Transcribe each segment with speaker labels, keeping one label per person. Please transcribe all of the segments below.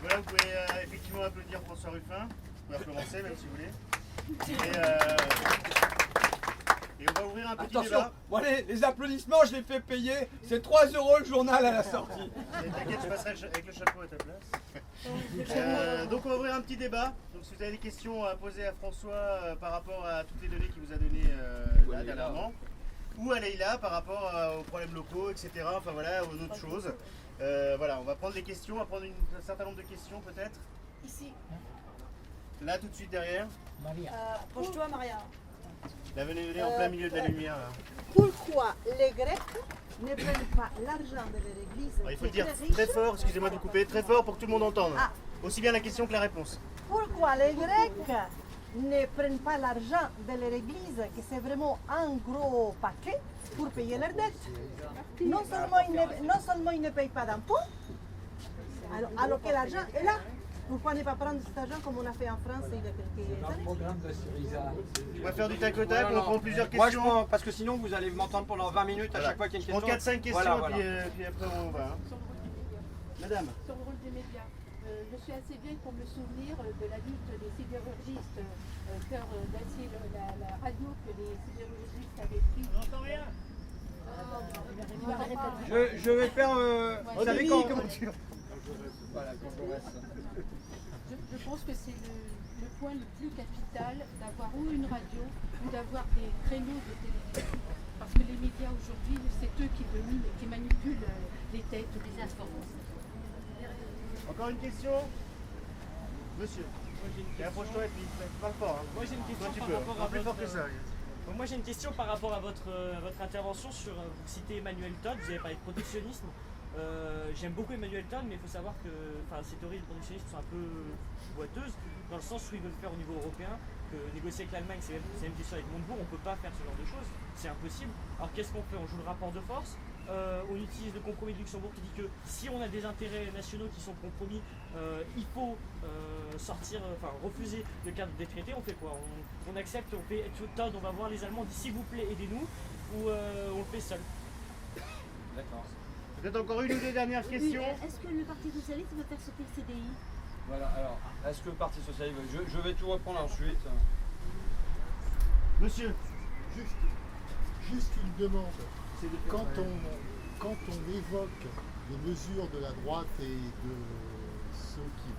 Speaker 1: voilà, vous pouvez effectivement applaudir François Ruffin. Vous pouvez recommencer même si vous voulez. Et on va ouvrir un petit débat.
Speaker 2: Bon, les applaudissements, je les fais payer. C'est 3 € le journal à la sortie.
Speaker 1: T'inquiète, je passerai avec le chapeau à ta place. Donc on va ouvrir un petit débat. Donc si vous avez des questions à poser à François par rapport à toutes les données qu'il vous a données là dernièrement, ou à Leïla par rapport aux problèmes locaux, etc. Enfin voilà, aux autres choses. Voilà, on va prendre des questions, on va prendre un certain nombre de questions peut-être.
Speaker 3: Ici.
Speaker 1: Là tout de suite derrière.
Speaker 4: Maria.
Speaker 3: Approche-toi, Maria.
Speaker 1: Là venez en plein milieu de la lumière. Là.
Speaker 4: Pourquoi les Grecs ne prennent pas l'argent de leur église?
Speaker 1: Alors, il faut le dire très fort, excusez-moi de vous couper, très fort pour que tout le monde entende.
Speaker 4: Ah.
Speaker 1: Aussi bien la question que la réponse.
Speaker 4: Pourquoi les Grecs ne prennent pas l'argent de leur église, que c'est vraiment un gros paquet, pour payer leurs dettes? Non seulement ils ne payent pas d'impôts, alors que l'argent est là. Pourquoi ne pas prendre cet argent comme on a fait en France il y a quelques années?
Speaker 2: Programme de Syriza.
Speaker 1: On va faire du tac au tac, on prend plusieurs
Speaker 2: Moi,
Speaker 1: questions.
Speaker 2: parce que sinon, vous allez m'entendre pendant 20 minutes à chaque fois qu'il y a une
Speaker 1: On
Speaker 2: question.
Speaker 1: 4-5 questions
Speaker 2: Voilà.
Speaker 1: Puis après on va. Madame.
Speaker 5: Sur le rôle des médias. Je suis assez vieille pour me souvenir de la lutte des sidérurgistes, cœur d'acier, la radio que les sidérurgistes avaient pris. On n'entend rien.
Speaker 2: Je vais faire. Vous savez quand
Speaker 5: Voilà, je pense que c'est le point le plus capital d'avoir ou une radio ou d'avoir des créneaux de télévision. Parce que les médias aujourd'hui, c'est eux qui dominent et qui manipulent les têtes des informations.
Speaker 1: Encore une question. Monsieur. Et approche-toi et puis parle fort. Hein.
Speaker 6: Moi j'ai une question
Speaker 1: Toi, tu
Speaker 6: par
Speaker 1: peux.
Speaker 6: rapport à
Speaker 1: Plus fort
Speaker 6: votre,
Speaker 1: que ça.
Speaker 6: Donc, moi j'ai une question par rapport à votre intervention sur, vous citez Emmanuel Todd, vous avez parlé de protectionnisme. J'aime beaucoup Emmanuel Todd, mais il faut savoir que ces théories de protectionnisme sont un peu boiteuses, dans le sens où ils veulent faire au niveau européen, que négocier avec l'Allemagne, c'est même question avec Montebourg, on ne peut pas faire ce genre de choses, c'est impossible. Alors qu'est-ce qu'on fait? On joue le rapport de force, on utilise le compromis de Luxembourg qui dit que si on a des intérêts nationaux qui sont compromis, il faut refuser le cadre des traités. On fait quoi? On accepte, on fait Todd, on va voir les Allemands, on dit s'il vous plaît aidez-nous, ou on le fait seul.
Speaker 2: D'accord.
Speaker 1: Peut-être encore une ou deux dernières questions.
Speaker 3: Est-ce que le Parti Socialiste va faire sauter le CDI?
Speaker 2: Voilà, alors, est-ce que le Parti Socialiste. Je vais tout reprendre ensuite.
Speaker 1: Monsieur.
Speaker 7: Juste une demande. Quand on évoque les mesures de la droite et de ceux qui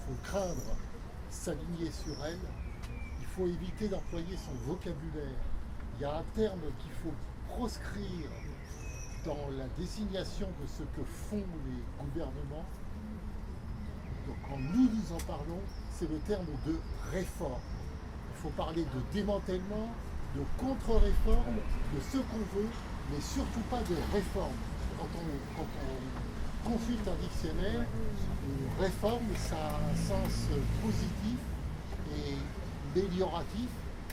Speaker 7: faut craindre s'aligner sur elles, il faut éviter d'employer son vocabulaire. Il y a un terme qu'il faut proscrire dans la désignation de ce que font les gouvernements. Donc quand nous en parlons, c'est le terme de réforme. Il faut parler de démantèlement, de contre-réforme, de ce qu'on veut, mais surtout pas de réforme. Quand on consulte un dictionnaire, une réforme, ça a un sens positif et amélioratif,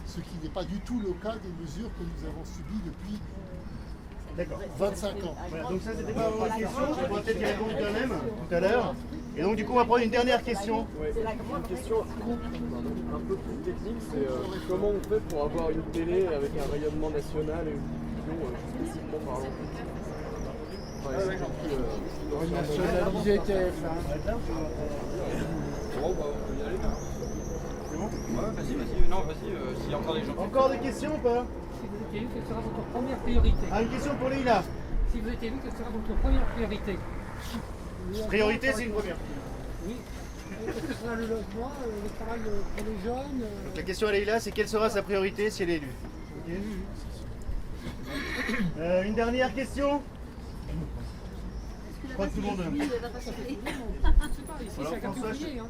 Speaker 7: ce qui n'est pas du tout le cas des mesures que nous avons subies depuis 25 ans.
Speaker 1: Voilà, donc ça c'était pas votre question, on pourra peut-être y répondre quand même tout à l'heure. Et donc du coup on va prendre une dernière question.
Speaker 8: Ouais, une question un peu plus technique, c'est comment on fait pour avoir une télé avec un rayonnement national et une diffusion spécifiquement parlant.
Speaker 7: Nationaliser TF1.
Speaker 2: Bon, bah, on peut y aller.
Speaker 1: C'est bon?
Speaker 2: Ouais, vas-y, non, vas-y, s'il y a encore des gens.
Speaker 1: Encore des questions ou pas?
Speaker 9: Si vous êtes élu, quelle sera votre première priorité?
Speaker 1: Ah, une question pour Leïla.
Speaker 9: Si vous êtes élu, quelle sera votre première priorité?
Speaker 1: Priorité c'est une première.
Speaker 9: Oui. Est-ce que ce sera le logement, le travail pour les jeunes?
Speaker 1: Donc la question à Leïla c'est quelle sera sa priorité si elle est élue. Ok. Une dernière question. Je crois que tout le monde.
Speaker 9: Je sais pas, ici c'est un quartier ouvrier.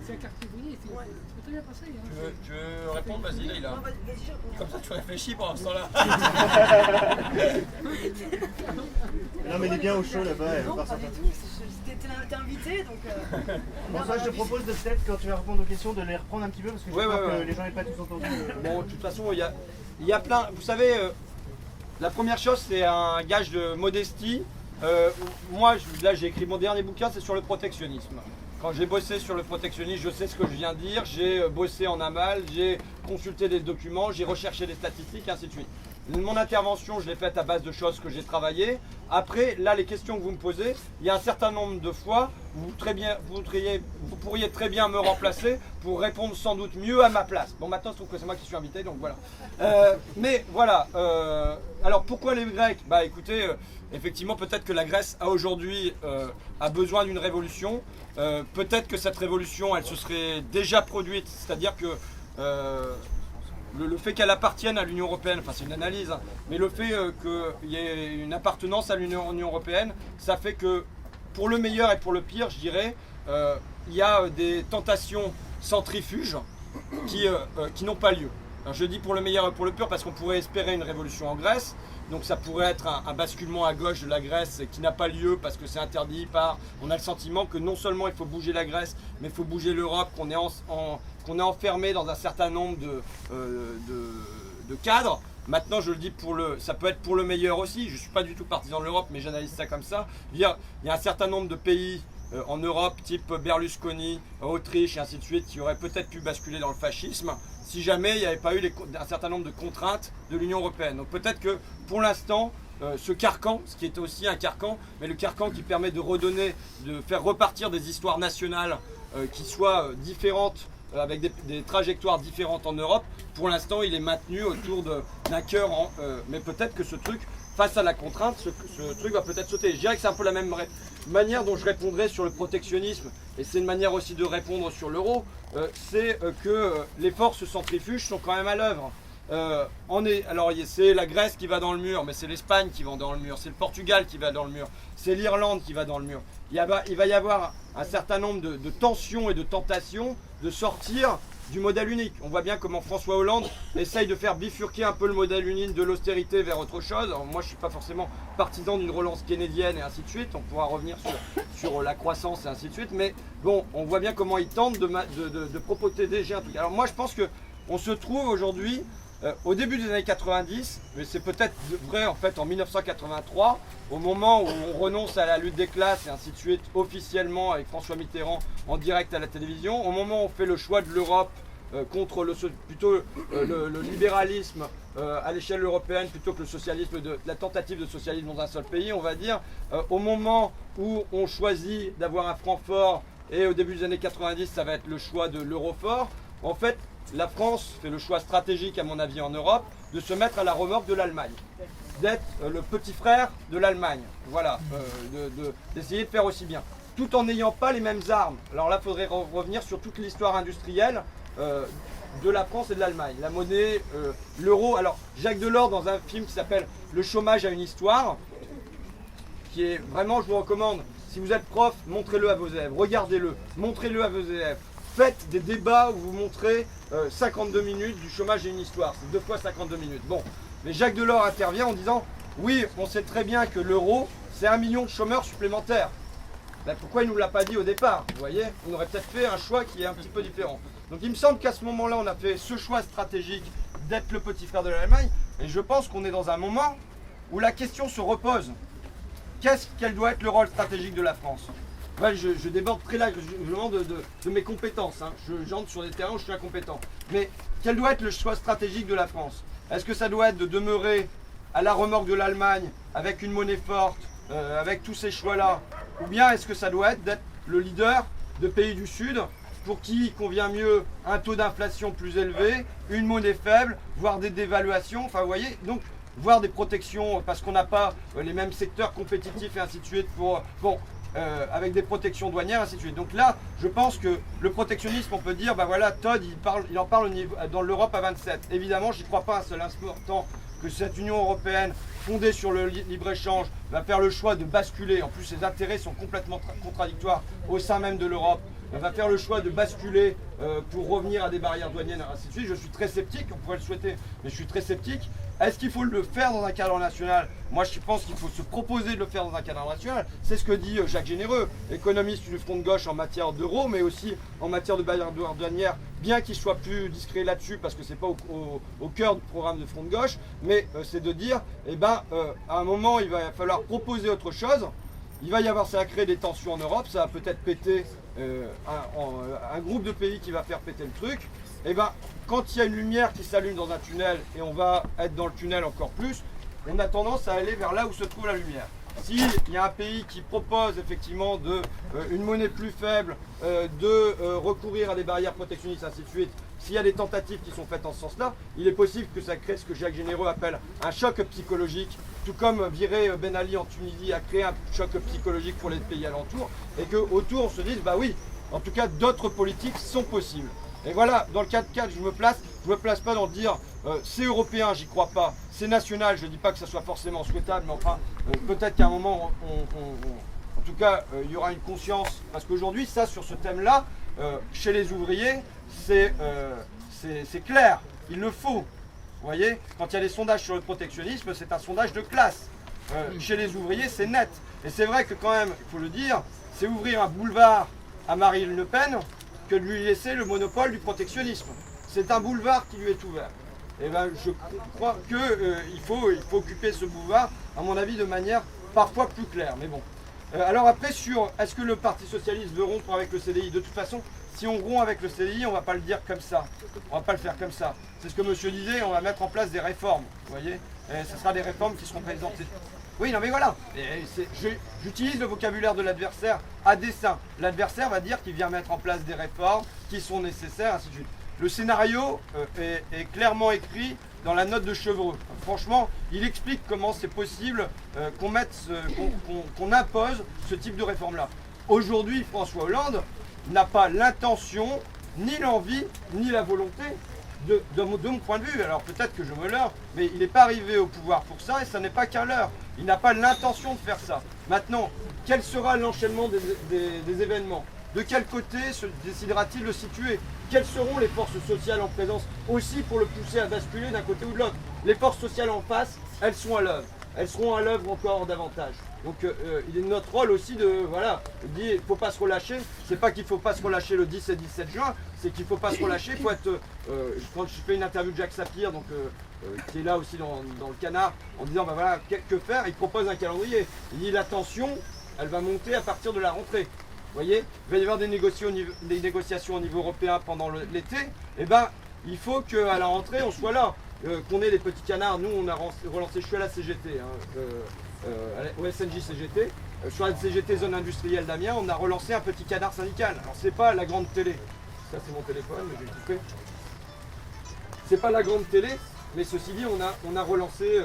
Speaker 9: C'est un quartier ouvrier, c'est très bien passé.
Speaker 2: Tu veux répondre? Vas-y, Leïla. Comme ça, tu réfléchis pendant ce temps-là.
Speaker 1: Non mais il est bien au chaud là-bas.
Speaker 3: T'es invité donc.
Speaker 1: Bon ça je te propose de peut-être quand tu vas répondre aux questions de les reprendre un petit peu parce que je crois que les gens n'aient pas tous entendu.
Speaker 2: Bon, de toute façon, il y a plein. Vous savez, la première chose, c'est un gage de modestie. Moi, là, j'ai écrit mon dernier bouquin, c'est sur le protectionnisme. Quand j'ai bossé sur le protectionnisme, je sais ce que je viens de dire. J'ai bossé en aval, j'ai consulté des documents, j'ai recherché des statistiques, et ainsi de suite. Mon intervention, je l'ai faite à base de choses que j'ai travaillées. Après, là, les questions que vous me posez, il y a un certain nombre de fois où vous pourriez très bien me remplacer pour répondre sans doute mieux à ma place. Bon, maintenant, je trouve que c'est moi qui suis invité, donc voilà. Mais voilà, alors pourquoi les Grecs? Bah écoutez, effectivement, peut-être que la Grèce a aujourd'hui a besoin d'une révolution. Peut-être que cette révolution, elle se serait déjà produite, c'est-à-dire que le fait qu'elle appartienne à l'Union Européenne, enfin c'est une analyse, hein, mais le fait qu'il y ait une appartenance à l'Union Européenne, ça fait que pour le meilleur et pour le pire, je dirais, il y a des tentations centrifuges qui n'ont pas lieu. Alors, je dis pour le meilleur et pour le pire parce qu'on pourrait espérer une révolution en Grèce, donc ça pourrait être un basculement à gauche de la Grèce qui n'a pas lieu parce que c'est interdit par... On a le sentiment que non seulement il faut bouger la Grèce, mais il faut bouger l'Europe, qu'on est enfermé dans un certain nombre de cadres. Maintenant, je le dis, ça peut être pour le meilleur aussi. Je ne suis pas du tout partisan de l'Europe, mais j'analyse ça comme ça. Il y a un certain nombre de pays en Europe, type Berlusconi, Autriche et ainsi de suite, qui auraient peut-être pu basculer dans le fascisme si jamais il n'y avait pas eu un certain nombre de contraintes de l'Union Européenne. Donc peut-être que pour l'instant, ce carcan, ce qui est aussi un carcan, mais le carcan qui permet de faire repartir des histoires nationales qui soient différentes, avec des trajectoires différentes en Europe, pour l'instant il est maintenu autour d'un cœur, mais peut-être que ce truc, face à la contrainte, ce truc va peut-être sauter. Je dirais que c'est un peu la même manière dont je répondrais sur le protectionnisme, et c'est une manière aussi de répondre sur l'euro, c'est que les forces centrifuges sont quand même à l'œuvre. Alors c'est la Grèce qui va dans le mur, mais c'est l'Espagne qui va dans le mur, c'est le Portugal qui va dans le mur, c'est l'Irlande qui va dans le mur. Il va y avoir un certain nombre de tensions et de tentations de sortir du modèle unique. On voit bien comment François Hollande essaye de faire bifurquer un peu le modèle unique de l'austérité vers autre chose. Alors moi je ne suis pas forcément partisan d'une relance keynédienne et ainsi de suite, on pourra revenir sur la croissance et ainsi de suite, mais bon, on voit bien comment il tente de protéger un truc. Alors moi je pense qu'on se trouve aujourd'hui au début des années 90, mais c'est peut-être vrai en fait en 1983, au moment où on renonce à la lutte des classes et ainsi de suite, officiellement avec François Mitterrand en direct à la télévision, au moment où on fait le choix de l'Europe contre le libéralisme à l'échelle européenne plutôt que le socialisme, la tentative de socialisme dans un seul pays, on va dire, au moment où on choisit d'avoir un franc fort, et au début des années 90 ça va être le choix de l'euro fort, en fait la France fait le choix stratégique, à mon avis, en Europe, de se mettre à la remorque de l'Allemagne, d'être le petit frère de l'Allemagne, voilà, d'essayer de faire aussi bien, tout en n'ayant pas les mêmes armes. Alors là, il faudrait revenir sur toute l'histoire industrielle de la France et de l'Allemagne, la monnaie, l'euro. Alors Jacques Delors, dans un film qui s'appelle Le chômage a une histoire, qui est vraiment, je vous recommande, si vous êtes prof, montrez-le à vos élèves, regardez-le, montrez-le à vos élèves. Faites des débats où vous montrez 52 minutes du chômage et une histoire. C'est 2 fois 52 minutes. Bon, mais Jacques Delors intervient en disant « Oui, on sait très bien que l'euro, c'est 1 million de chômeurs supplémentaires. » Ben, pourquoi il ne nous l'a pas dit au départ? Vous voyez, on aurait peut-être fait un choix qui est un petit peu différent. Donc il me semble qu'à ce moment-là, on a fait ce choix stratégique d'être le petit frère de l'Allemagne. Et je pense qu'on est dans un moment où la question se repose. Quel doit être le rôle stratégique de la France? Ouais, je déborde très largement de mes compétences. Hein. J'entre sur des terrains où je suis incompétent. Mais quel doit être le choix stratégique de la France? Est-ce que ça doit être de demeurer à la remorque de l'Allemagne avec une monnaie forte, avec tous ces choix-là? Ou bien est-ce que ça doit être d'être le leader de pays du Sud pour qui il convient mieux un taux d'inflation plus élevé, une monnaie faible, voire des dévaluations, enfin vous voyez, donc voire des protections parce qu'on n'a pas les mêmes secteurs compétitifs et ainsi de suite pour... Bon, avec des protections douanières, ainsi de suite. Donc là, je pense que le protectionnisme, on peut dire, bah voilà, Todd, il en parle dans l'Europe à 27. Évidemment, j'y crois pas un seul instant que cette Union européenne, fondée sur le libre-échange, va faire le choix de basculer. En plus, ses intérêts sont complètement contradictoires au sein même de l'Europe. Elle va faire le choix de basculer pour revenir à des barrières douanières, ainsi de suite. Je suis très sceptique, on pourrait le souhaiter, mais je suis très sceptique. Est-ce qu'il faut le faire dans un cadre national? Moi, je pense qu'il faut se proposer de le faire dans un cadre national. C'est ce que dit Jacques Généreux, économiste du front de gauche en matière d'euro, mais aussi en matière de barrières douanières, bien qu'il soit plus discret là-dessus, parce que c'est pas au cœur du programme de front de gauche, mais c'est de dire, eh ben, à un moment, il va falloir proposer autre chose. Il va y avoir, ça va créer des tensions en Europe, ça va peut-être péter un groupe de pays qui va faire péter le truc. et ben quand il y a une lumière qui s'allume dans un tunnel et on va être dans le tunnel encore plus, on a tendance à aller vers là où se trouve la lumière. S'il y a un pays qui propose effectivement une monnaie plus faible, de recourir à des barrières protectionnistes, ainsi de suite, s'il y a des tentatives qui sont faites en ce sens-là, il est possible que ça crée ce que Jacques Généreux appelle un choc psychologique, tout comme virer Ben Ali en Tunisie a créé un choc psychologique pour les pays alentours, et qu'autour on se dise, bah oui, en tout cas d'autres politiques sont possibles. Et voilà, dans le cas de 4, je me place pas dans le dire c'est européen, j'y crois pas, c'est national, je ne dis pas que ça soit forcément souhaitable, mais enfin, peut-être qu'à un moment, en tout cas, il y aura une conscience, parce qu'aujourd'hui, ça, sur ce thème-là, chez les ouvriers, c'est clair, il le faut. Vous voyez, quand il y a des sondages sur le protectionnisme, c'est un sondage de classe. Chez les ouvriers, c'est net. Et c'est vrai que quand même, il faut le dire, c'est ouvrir un boulevard à Marine Le Pen que de lui laisser le monopole du protectionnisme. C'est un boulevard qui lui est ouvert. Et ben, je crois qu'il faut occuper ce boulevard, à mon avis, de manière parfois plus claire. Mais bon. Alors après, sur est-ce que le Parti Socialiste veut rompre avec le CDI? De toute façon, si on rompt avec le CDI, on ne va pas le dire comme ça. On ne va pas le faire comme ça. C'est ce que monsieur disait, on va mettre en place des réformes. Vous voyez, et ce sera des réformes qui seront présentées. Oui, non mais voilà, j'utilise le vocabulaire de l'adversaire à dessein. L'adversaire va dire qu'il vient mettre en place des réformes qui sont nécessaires, ainsi de suite. Le scénario est clairement écrit dans la note de Chevreux. Franchement, il explique comment c'est possible qu'on impose ce type de réforme-là. Aujourd'hui, François Hollande n'a pas l'intention, ni l'envie, ni la volonté de mon point de vue. Alors peut-être que je me leurre, mais il n'est pas arrivé au pouvoir pour ça et ça n'est pas qu'un leurre. Il n'a pas l'intention de faire ça. Maintenant, quel sera l'enchaînement des événements? De quel côté se décidera-t-il de situer? Quelles seront les forces sociales en présence aussi pour le pousser à basculer d'un côté ou de l'autre? Les forces sociales en face, elles sont à l'œuvre. Elles seront à l'œuvre encore davantage. Donc il est de notre rôle aussi de, voilà, dire il ne faut pas se relâcher. C'est pas qu'il ne faut pas se relâcher le 10 et 17 juin, c'est qu'il ne faut pas se relâcher. Il faut être, quand je fais une interview de Jacques Sapir, donc, qui est là aussi dans le Canard, en disant bah voilà, que faire? Il propose un calendrier. Il dit la tension, elle va monter à partir de la rentrée. Vous voyez, il va y avoir des négociations au niveau européen pendant l'été. Et ben, il faut qu'à la rentrée, on soit là. Qu'on ait les petits canards. Nous, on a relancé, je suis à la CGT, au SNJ CGT. Sur la CGT zone industrielle d'Amiens, on a relancé un petit canard syndical. Alors, c'est pas la grande télé. Ça, c'est mon téléphone, mais je vais le couper. C'est pas la grande télé, mais ceci dit, on a relancé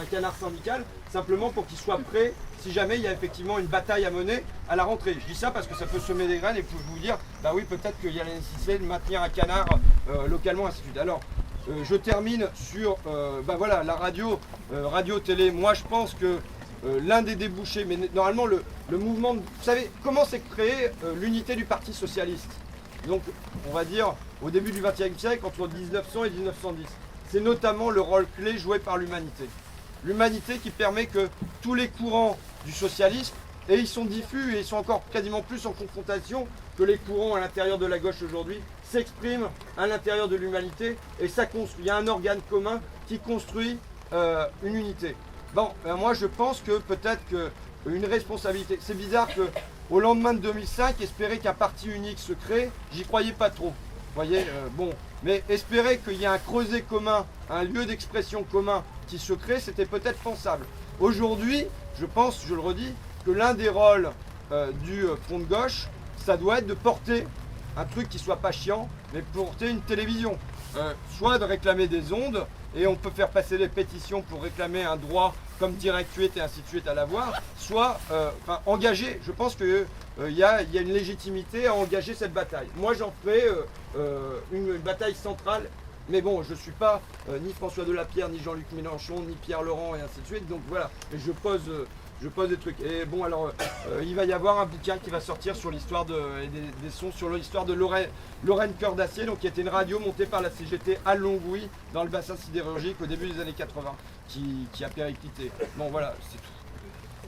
Speaker 2: un canard syndical, simplement pour qu'il soit prêt si jamais il y a effectivement une bataille à mener à la rentrée. Je dis ça parce que ça peut semer des graines et pour vous dire, bah oui, peut-être qu'il y a la nécessité de maintenir un canard localement, ainsi de suite. Alors, je termine sur bah voilà, la radio-télé. Moi, je pense que l'un des débouchés, mais normalement, le mouvement, vous savez, comment s'est créé l'unité du Parti Socialiste? Donc, on va dire, au début du XXe siècle, entre 1900 et 1910. C'est notamment le rôle clé joué par l'humanité. L'humanité qui permet que tous les courants du socialisme, et ils sont diffus et ils sont encore quasiment plus en confrontation que les courants à l'intérieur de la gauche aujourd'hui, s'expriment à l'intérieur de l'humanité et ça construit. Il y a un organe commun qui construit une unité. Bon, moi je pense que peut-être qu'une responsabilité, c'est bizarre qu'au lendemain de 2005, espérer qu'un parti unique se crée, j'y croyais pas trop. Vous voyez, bon, mais espérer qu'il y ait un creuset commun, un lieu d'expression commun qui se crée, c'était peut-être pensable. Aujourd'hui, je pense, je le redis, que l'un des rôles du front de gauche, ça doit être de porter un truc qui soit pas chiant, mais porter une télévision. Soit de réclamer des ondes, et on peut faire passer des pétitions pour réclamer un droit comme Direct 8 et ainsi de suite à l'avoir, soit engager. Je pense qu'il y a une légitimité à engager cette bataille. Moi j'en ferai une bataille centrale, mais bon, je ne suis pas ni François Delapierre, ni Jean-Luc Mélenchon, ni Pierre Laurent et ainsi de suite, donc voilà, et je pose des trucs. Et bon, alors, il va y avoir un bouquin qui va sortir sur l'histoire des sons, sur l'histoire de Lorraine Cœur d'Acier, donc qui était une radio montée par la CGT à Longwy, dans le bassin sidérurgique, au début des années 80, qui a périclité. Bon, voilà, c'est tout.